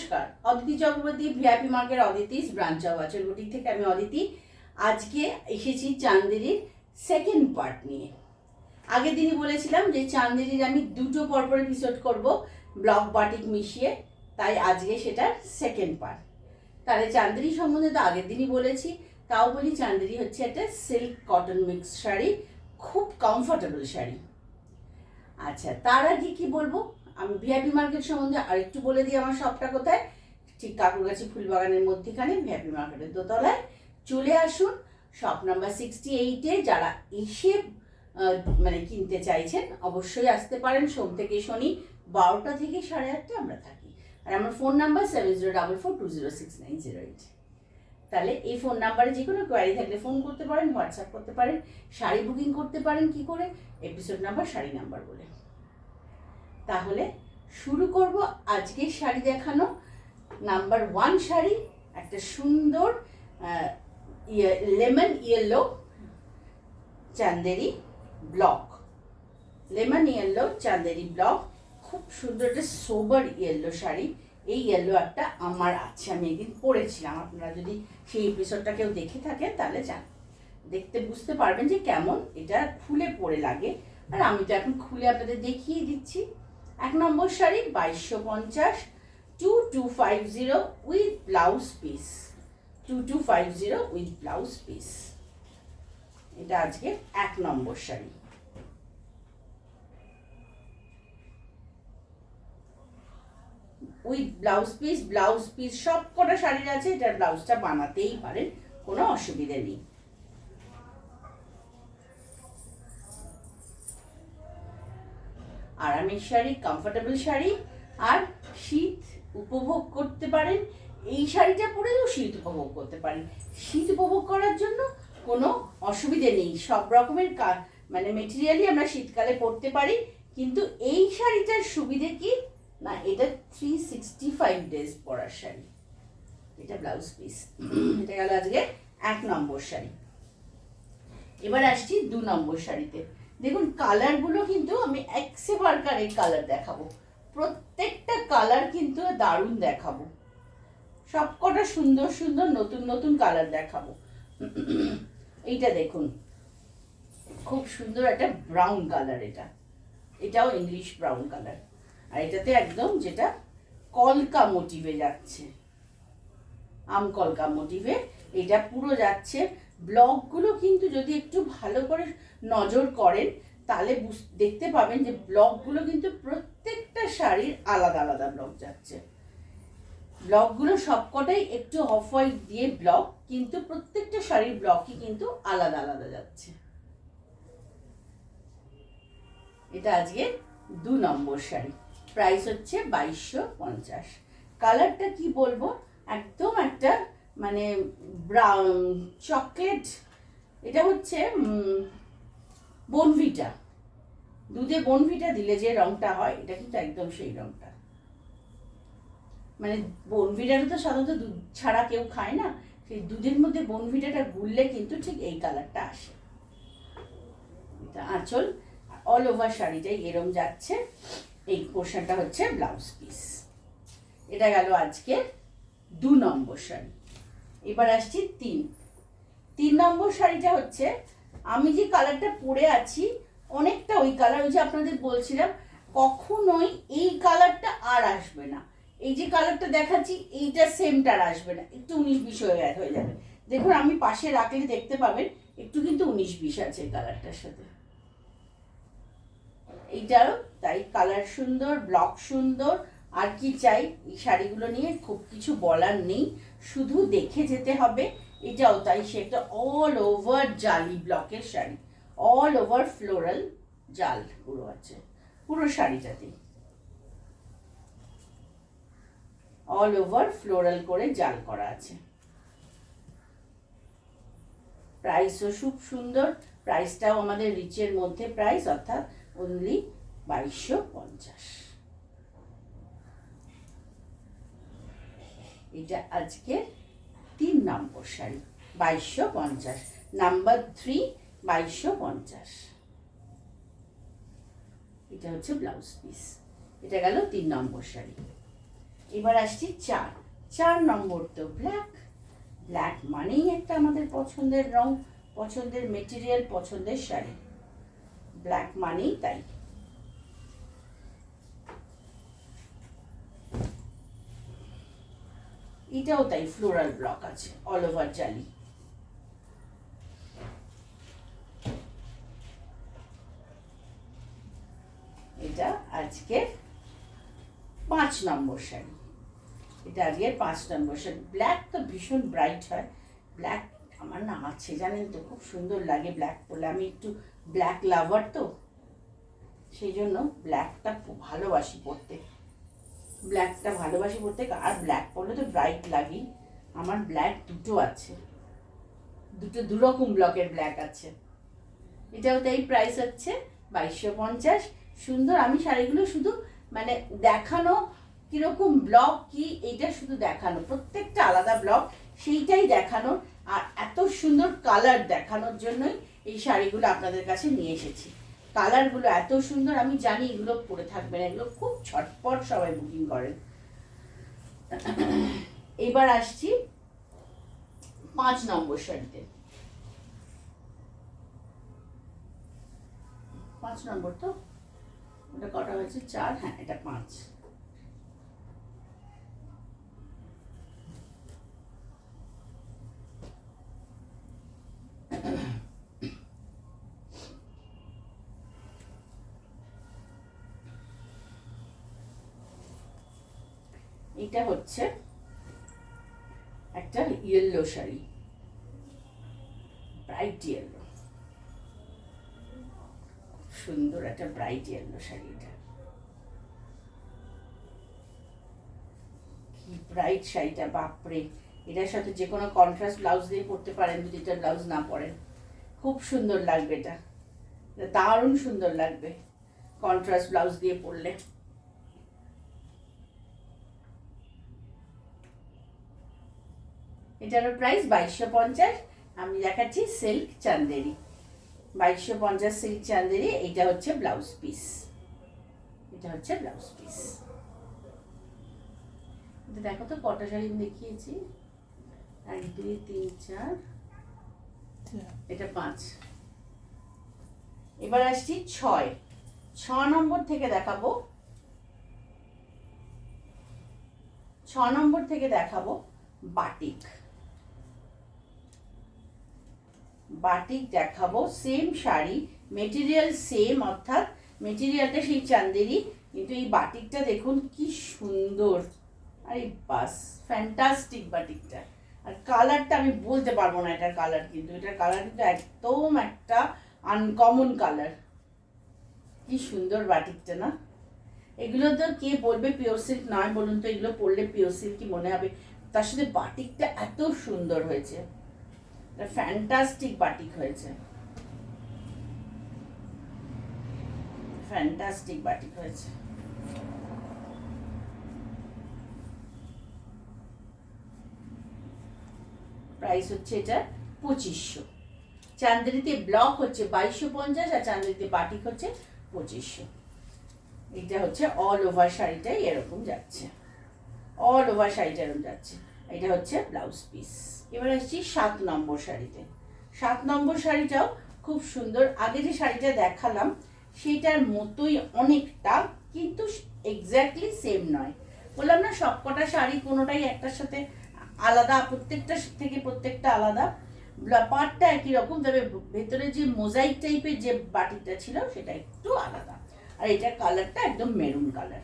নমস্কার, Aditi Chakraborty, VIP market Aditi's branch of আঁচল boutique থেকে আমি অদিতি। আজকে এসেছি চান্দেরির সেকেন্ড পার্ট নিয়ে। আগের দিনই বলেছিলাম যে চান্দেরির আমি দুটো পরপর এপিসোড করব ব্লক বাটিক মিশিয়ে, তাই আজকে সেটার সেকেন্ড পার্ট। তাহলে চান্দেরি সম্বন্ধে তো আগের দিনই বলেছি, তাও বলি চান্দেরি হচ্ছে একটা সিল্ক কটন মিক্স শাড়ি, খুব কমফোর্টেবল শাড়ি। আচ্ছা, তার আগে কি বলবো, আমি ভিআইপি মার্কেট সম্বন্ধে আরেকটু বলে দিই। আমার শপটা কোথায়? ঠিক কাকুরগাছি ফুলবাগানের মধ্যেখানে ভিআইপি মার্কেটের দোতলায় চলে আসুন। শপ নাম্বার 68-এ যারা এসে মানে কিনতে চাইছেন অবশ্যই আসতে পারেন। সোম থেকে শনি 12টা থেকে 8:30 আমরা থাকি। আর আমার ফোন নাম্বার 7044206908। তাহলে এই ফোন নাম্বারে যে কোনো কোয়ারি থাকলে ফোন করতে পারেন, হোয়াটসঅ্যাপ করতে পারেন, শাড়ি বুকিং করতে পারেন। কি করে? এপিসোড নাম্বার, শাড়ি নাম্বার বলে। তাহলে শুরু করব আজকের শাড়ি দেখানো। নাম্বার 1 শাড়ি, একটা সুন্দর lemon yellow Chanderi block. Lemon yellow Chanderi block, খুব সুন্দর একটা সোবার ইয়েলো শাড়ি। এই ইয়েলো একটা আমার আছে, আমি একদিন পরেছিলাম। আপনারা যদি সেই এপিসোডটা কেউ দেখে থাকেন তাহলে দেখতে বুঝতে পারবেন যে কেমন এটা খুলে পরে লাগে। আর আমি তো এখন খুলে আপনাদের দেখিয়ে দিচ্ছি। 1 number sari 2250, 2250 with blouse piece, 2250 with blouse piece. এটা আজকে 1 number sari. With blouse piece সব কটা শাড়ির আছে। এটার ব্লাউজটা বানাতেই পারেন, কোনো অসুবিধা নেই। আরামের শাড়ি, কমফোর্টেবল শাড়ি, আর শীত উপভোগ করতে পারেন। এই শাড়িটা পরেও শীত উপভোগ করতে পারেন। শীত উপভোগ করার জন্য কোনো অসুবিধে নেই। সব রকমের মানে মেটেরিয়ালই আমরা শীতকালে পরতে পারি। কিন্তু এই শাড়িটার সুবিধে কি না, এটা 365 ডেজ পরার শাড়ি। এটা ব্লাউজ পিস। এটা গেল আজকে 1 নম্বর শাড়ি। এবার আসছি 2 নম্বর শাড়িতে। দেখুন কালারগুলো কিন্তু আমি একসে বারকারের কালার দেখাবো। প্রত্যেকটা কালার কিন্তু দারুণ দেখাবো। সবকটা সুন্দর সুন্দর নতুন নতুন কালার দেখাবো। এইটা দেখুন, খুব সুন্দর একটা ব্রাউন কালার। এটাও ইংলিশ ব্রাউন কালার। আর এটাতে একদম যেটা কলকা মোটিভে যাচ্ছে, আম কলকা মোটিভে এটা পুরো যাচ্ছে। ব্লকগুলো কিন্তু যদি একটু ভালো করে নজর করেন তাহলে দেখতে পাবেন যে ব্লকগুলো কিন্তু প্রত্যেকটা শাড়ির আলাদা আলাদা ব্লক যাচ্ছে। ব্লকগুলো সবকটাই একটু অফ হোয়াইট দিয়ে ব্লক, কিন্তু প্রত্যেকটা শাড়ির ব্লকই কিন্তু আলাদা আলাদা যাচ্ছে। এটা আজকে 2 নম্বর শাড়ি। প্রাইস হচ্ছে 2250। কালারটা কি বলবো, একদম একটা মানে ব্রাউন চকলেট। এটা হচ্ছে বনভিটা, দুধে বনভিটা দিলে যে রংটা হয় এটা কিন্তু একদম সেই রংটা। মানে বনভিটাটা তো সাধারণত দুধ ছাড়া কেউ খায় না, সেই দুধের মধ্যে বনভিটাটা গুললে কিন্তু ঠিক এই কালারটা আসে। এটা আঁচল, অল ওভার শাড়িটাই এরম যাচ্ছে। এই পোর্শনটা হচ্ছে ব্লাউজ পিস। এটা গেল আজকে 2 নম্বর শাড়ি। এবার আসছি 3 নম্বর শাড়িটা হচ্ছে, আমি যে কালারটা পরে আছি অনেকটা ওই কালার। ওই যে আপনাদের বলছিলাম কখনোই এই কালারটা আর আসবে না। এই যে কালারটা দেখাচ্ছি এইটা সেমটা আর আসবে না, একটু 19-20 হয়ে যাবে। দেখুন আমি পাশে রাখলে দেখতে পাবেন একটু কিন্তু 19-20 আছে এই কালারটার সাথে। এইটারও তাই, কালার সুন্দর, ব্লক সুন্দর। আর কি চাই, এই শাড়িগুলো নিয়ে খুব কিছু বলার নেই, শুধু দেখে যেতে হবে। এটাও তাই, সে একটা অল ওভার জালি ব্লকের শাড়ি, অল ওভার ফ্লোরাল জাল পুরো আছে পুরো শাড়িটাতেই, অল ওভার ফ্লোরাল করে জাল করা আছে। প্রাইসও খুব সুন্দর, প্রাইসটাও আমাদের রিচের মধ্যে প্রাইস, অর্থাৎ অনলি 2250। এটা আজকে 3 নম্বর শাড়ি 2250। নাম্বার 3 2250। এটা হচ্ছে ব্লাউজ পিস। এটা গেল 3 নম্বর শাড়ি। এবার আসছি 4 নম্বর তো ব্ল্যাক। ব্ল্যাক মানেই একটা আমাদের পছন্দের রং, পছন্দের মেটেরিয়াল, পছন্দের শাড়ি। ব্ল্যাক মানেই তাই। এটাও তাই, ফ্লোরাল ব্লক আছে, অল ওভার জালি। এটা আজকের 5 নম্বর শাড়ি। এটা আজকের 5 নম্বর শাড়ি। ব্ল্যাক তো ভীষণ ব্রাইট হয়। ব্ল্যাক আমার না আছে জানেন তো, খুব সুন্দর লাগে ব্ল্যাক পরলে। আমি একটু ব্ল্যাক লাভার তো, সেই জন্য ব্ল্যাকটা খুব ভালোবাসি পরতে। ব্ল্যাকটা ভালোবাসি পরতে, আর ব্ল্যাক পরলে তো ব্রাইট লাগেই। আমার ব্ল্যাক দুটো আছে, দুরকম ব্লকের ব্ল্যাক আছে। এটাও তাই, প্রাইস হচ্ছে 2250। সুন্দর। আমি শাড়িগুলো শুধু মানে দেখানো কিরকম ব্লক কি, এইটা শুধু দেখানো, প্রত্যেকটা আলাদা ব্লক, সেইটাই দেখানো। আর এত সুন্দর কালার দেখানোর জন্যই এই শাড়িগুলো আপনাদের কাছে নিয়ে এসেছি। কালারগুলো এত সুন্দর, আমি জানি এগুলো পরে থাকবেন, এগুলো খুব ছটপট সবাই বুকিং করেন। এবার আসছি 5 নম্বর শাড়িতে। 5 নম্বর তো, ওটা কটা হয়েছে? 4, হ্যাঁ এটা 5। এটা হচ্ছে একটা ইয়েলো শাড়ি, ব্রাইট ইয়েলো, সুন্দর একটা ব্রাইট ইয়েলো শাড়ি। এটা কি ব্রাইট শাড়িটা, বাপরে! এটার সাথে যে কোনো কন্ট্রাস্ট ব্লাউজ দিয়ে পরতে পারেন, যদি এটা ব্লাউজ না পরেন। খুব সুন্দর লাগবে এটা, দারুণ সুন্দর লাগবে কন্ট্রাস্ট ব্লাউজ দিয়ে পরলে। এটারও প্রাইস 2250। আমি দেখাচ্ছি সিল্ক চান্দেরি, 2250 সিল্ক চান্দেরি। এটা হচ্ছে ব্লাউজ পিস, এটা হচ্ছে ব্লাউজ পিস। এটা দেখো তো কটা শাড়ি দেখিয়েছি, 1 2 3 4, এটা 5। এবার আসছি 6 নম্বর থেকে দেখাবো। 6 নম্বর থেকে দেখাবো বাটিক। বাটিক দেখাবো, সেম শাড়ি, মেটেরিয়াল সেম, অর্থাৎ মেটেরিয়ালটা সেই চান্দেরি, কিন্তু এই বাটিকটা দেখুন কি সুন্দর। আরে বাস, ফ্যান্টাস্টিক বাটিকটা। আর কালারটা আমি বলতে পারবো না এটার কালার, কিন্তু এটার কালার কিন্তু একদম একটা আনকমন কালার। কি সুন্দর বাটিকটা না। এগুলো তো কে বলবে পিওর সিল্ক নয় বলুন তো? এগুলো পরলে পিওর সিল্কই মনে হবে। তার সাথে বাটিকটা এত সুন্দর হয়েছে, ফ্যান্টাস্টিক বাটিক হয়েছে, ফ্যান্টাস্টিক বাটিক হয়েছে। প্রাইস হচ্ছে এটা 2500। চান্দেরিতে ব্লক হচ্ছে 2250, আর চান্দেরিতে বাটিক হচ্ছে 2500। এটা হচ্ছে অল ওভার শাড়িটাই এরকম যাচ্ছে, অল ওভার শাড়িটা এরকম যাচ্ছে। এটা হচ্ছে ব্লাউজ পিস। এবার আসছি 7 নম্বর শাড়িতে। 7 নম্বর শাড়িটাও খুব সুন্দর। আগে যে শাড়িটা দেখালাম সেটার মতোই অনেকটা, কিন্তু এক্স্যাক্টলি সেম নয়। বললাম না সবকটা শাড়ি কোনোটাই একটার সাথে আলাদা, প্রত্যেকটা থেকে প্রত্যেকটা আলাদা। পার্টটা একই রকম, তবে ভেতরে যে মোজাইক টাইপের যে বাটিকটা ছিল সেটা একটু আলাদা। আর এটার কালারটা একদম মেরুন কালার।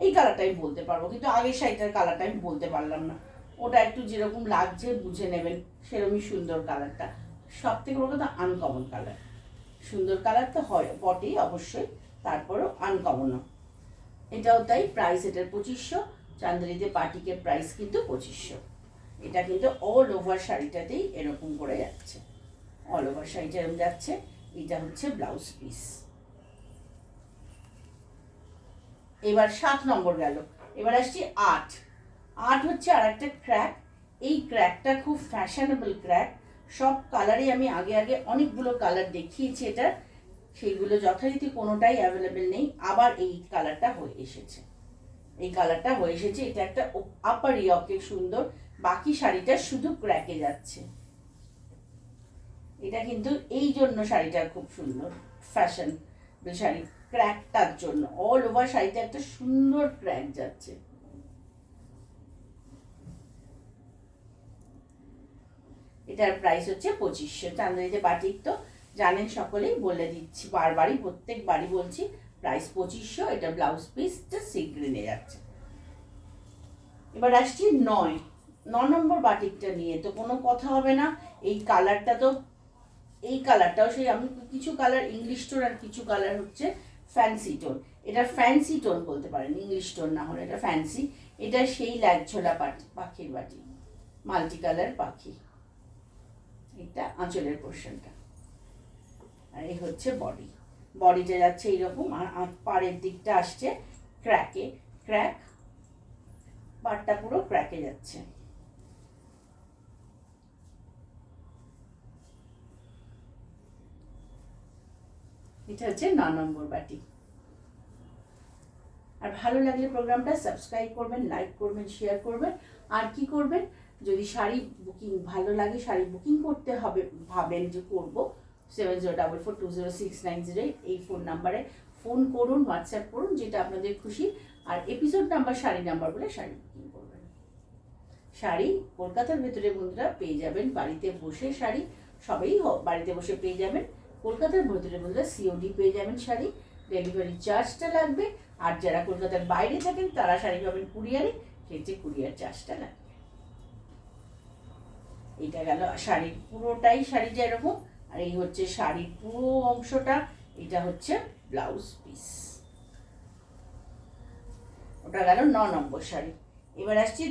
এই কালারটা আমি বলতে পারবো, কিন্তু আগের শাড়িটার কালারটা আমি বলতে পারলাম না। ওটা একটু যেরকম লাগছে বুঝে নেবেন, সেরকমই সুন্দর কালারটা। সব থেকে বড় কথা আনকমন কালার। সুন্দর কালার তো হয় বটেই অবশ্যই, তারপরও আনকমনও। এটাও তাই, প্রাইস এটার 2500। চান্দেরিতে বাটিকের প্রাইস কিন্তু 2500। এটা কিন্তু অল ওভার শাড়িটাতেই এরকম করে যাচ্ছে, অল ওভার শাড়িটা এরকম যাচ্ছে। এটা হচ্ছে ব্লাউজ পিস। এবার 7 নম্বর গেল। এবার আসছি 8 হচ্ছে আর একটা ক্র্যাক। এই ক্র্যাকটা খুব ফ্যাশনেবল ক্র্যাক। সব কালারে আমি আগে আগে অনেকগুলো কালার দেখিয়েছি এটা, সেইগুলো যথারীতি কোনোটাই অ্যাভেলেবেল নেই, আবার এই কালারটা হয়ে এসেছে। এই কালারটা হয়ে এসেছে। এটা একটা আপার ইয়কে সুন্দর, বাকি শাড়িটা শুধু ক্র্যাকে যাচ্ছে। এটা কিন্তু এই জন্য শাড়িটা খুব সুন্দর, ফ্যাশন শাড়ি, ক্র্যাকটার জন্য। অল ওভার শাড়িটা একটা সুন্দর ক্র্যাক যাচ্ছে। এটার প্রাইস হচ্ছে 2500। চান্দেরিতে বাটিক তো জানেন সকলেই, বলে দিচ্ছি বারবারই, প্রত্যেকবারই বলছি, প্রাইস 2500। এটা ব্লাউজ পিসটা সি গ্রিনে যাচ্ছে। এবার আসছি 9 নম্বর বাটিকটা নিয়ে, তো কোনো কথা হবে না। এই কালারটা তো, এই কালারটাও সেই, আমি কিছু কালার ইংলিশ টোন আর কিছু কালার হচ্ছে ফ্যান্সি টোন। এটা ফ্যান্সি টোন বলতে পারেন, ইংলিশ টোন না হলে এটা ফ্যান্সি। এটা সেই ল্যাগঝোলা পাখির বাটি, মাল্টি কালার পাখি। এটা আঁচলের পোর্শনটা, আর এই হচ্ছে বডি। বডিটা যাচ্ছে এইরকম, আর পাড়ের দিকটা আসছে ক্র্যাকে, ক্র্যাক, পাড়টা পুরো ক্র্যাকে যাচ্ছে। এটা হচ্ছে 9 নম্বর বাটি। আর ভালো লাগলে প্রোগ্রামটা সাবস্ক্রাইব করবেন, লাইক করবেন, শেয়ার করবেন। আর কি করবেন, যদি শাড়ি বুকিং ভালো লাগে, শাড়ি বুকিং করতে হবে, ভাবেন যে করবো, 7044206908 এই ফোন নাম্বারে ফোন করুন, হোয়াটসঅ্যাপ করুন, যেটা আপনাদের খুশি। আর এপিসোড নাম্বার, শাড়ি নাম্বার বলে শাড়ি বুকিং করবেন। শাড়ি কলকাতার ভেতরে বন্ধুরা পেয়ে যাবেন, বাড়িতে বসে শাড়ি, সবাই বাড়িতে বসে পেয়ে যাবেন। কলকাতার ভেতরে বন্ধুরা সিওডি পেয়ে যাবেন শাড়ি, ডেলিভারি চার্জটা লাগবে। আর যারা কলকাতার বাইরে থাকেন তারা শাড়ি পাবেন কুরিয়ারে, সেটি কুরিয়ার চার্জটা লাগবে। এইটা গেল শাড়ির পুরোটাই, শাড়িটা এরকম। আর এই হচ্ছে শাড়ির পুরো অংশটা, এটা হচ্ছে ব্লাউজ পিস। ওটা গেল 9 নম্বর শাড়ি। এবার আসছি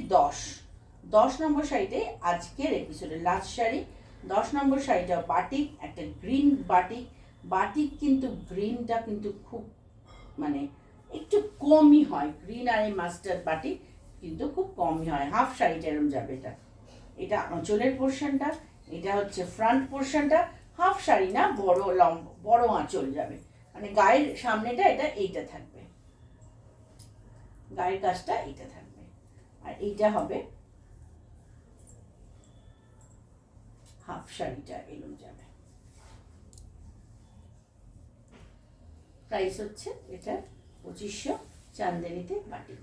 10 নম্বর শাড়িটাই আজকের এপিসোডের লাস্ট শাড়ি। 10 নম্বর শাড়িটা বাটিক, একটা গ্রিন বাটিক। বাটিক কিন্তু গ্রিনটা কিন্তু খুব মানে একটু কমই হয়, গ্রিন আর এই মাস্টার্ড বাটিক কিন্তু খুব কমই হয়। হাফ শাড়িটা এরকম যাবে। এটা আঁচলের পোর্শনটা, এটা হচ্ছে ফ্রন্ট পোর্শনটা। হাফ শাড়ি না, বড় আঁচল যাবে, মানে গায়ের সামনেটা এটা এইটা থাকবে, গায়ের কাজটা এইটা থাকবে। আর এইটা হবে হাফ শাড়িটা এরকম যাবে। প্রাইস হচ্ছে এটা 2500, চান্দেরিতে বাটিক।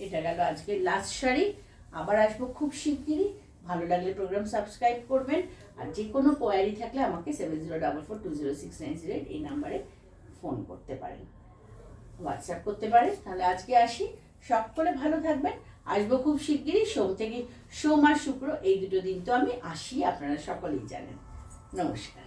এটা গেল আজকে লাস্ট শাড়ি। আবার আসবো খুব শিগগিরই। ভালো লাগলে প্রোগ্রাম সাবস্ক্রাইব করবেন। আর যে কোনো কোয়ারি থাকলে আমাকে 7044206908 এই নাম্বারে ফোন করতে পারেন, হোয়াটসঅ্যাপ করতে পারেন। তাহলে আজকে আসি, সকলে ভালো থাকবেন। আসবো খুব শিগগিরই, সোম আর শুক্র এই দুটো দিন তো আমি আসি, আপনারা সকলেই জানেন। নমস্কার।